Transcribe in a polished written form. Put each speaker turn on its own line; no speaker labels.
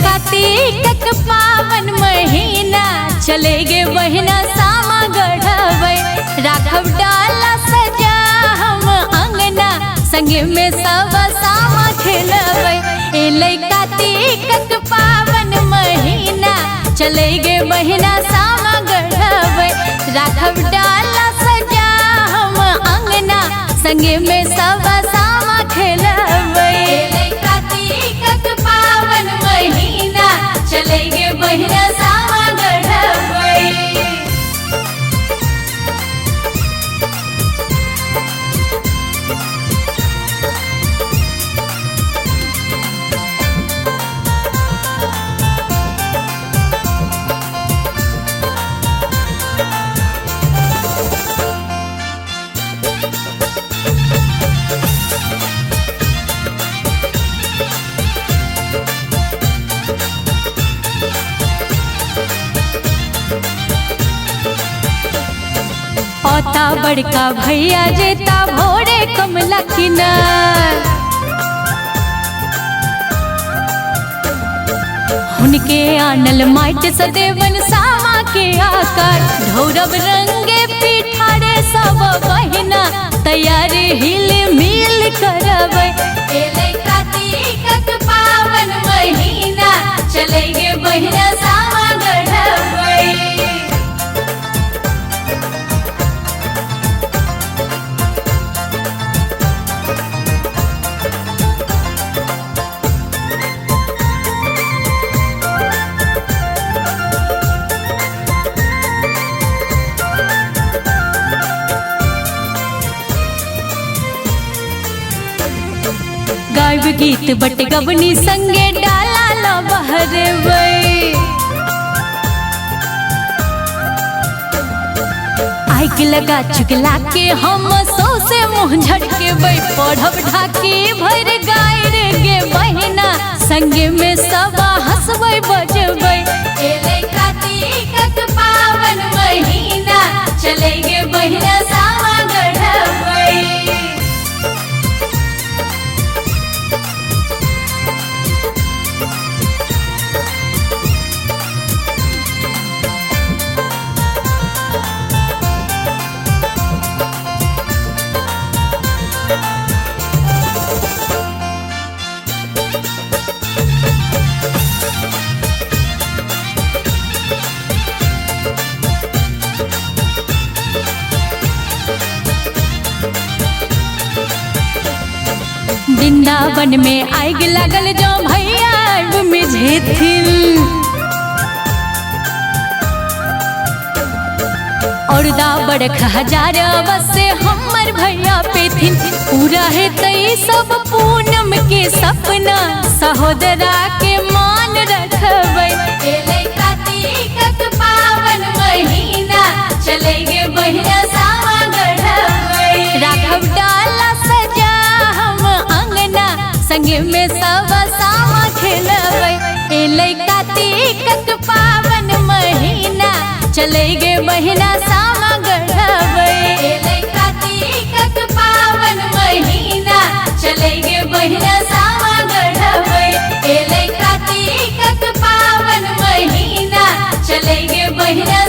कार्तिक पावन महीना चले गे बहिना सामा गढ़वे राखब डाला सजा हम अंगना संगे में सब सामा खेलवे। एले कार्तिक पावन महीना चले गे बहिना सामा गढ़वे राखब डाला सजा हम अंगना संगे में सब सामा खेलवे। कार्तिक पावन महीना चले गे बहिना सामा गढ़वे। औता बड़का भैया जेता भोरे कमला किनार उनके आनल माइट सदेवन सामा के आकार ढौरब रंगे पिठारे सब बहिना तैयारी हिल मिल करबै। एले कार्तिक पावन महीना चले गे बहिना सामा गढ़वे। गायब गीत बट गवनी संगे डाला लो बहरवे। आग लगा चुगला के हम सो से मुँह झटके पढ़ब ढाकी भर गाय गे बहिना संगे में सब हंसबै बजबै। एले कार्तिक पावन महीना चले गे बहिना सामा गढ़वे। वृंदावन में आग लगल जो भैया में झेथिन और दा बड़ख हजार बसे हमर भैया पेथिन पूरा है तई सब पूनम के सपना सहोदरा के मान रखबै। एले कार्तिक पावन महीना चले गे बहिना सामा गढ़वे राघव डाला सजा हम अंगना संगे में सब सामा खेलबै। एले कार्तिक पावन महीना चले गे बहिना सामा गढ़वे। एले कार्तिक पावन महीना चले गे बहिना सामा गढ़वे। एले कार्तिक पावन महीना चले गे बहिना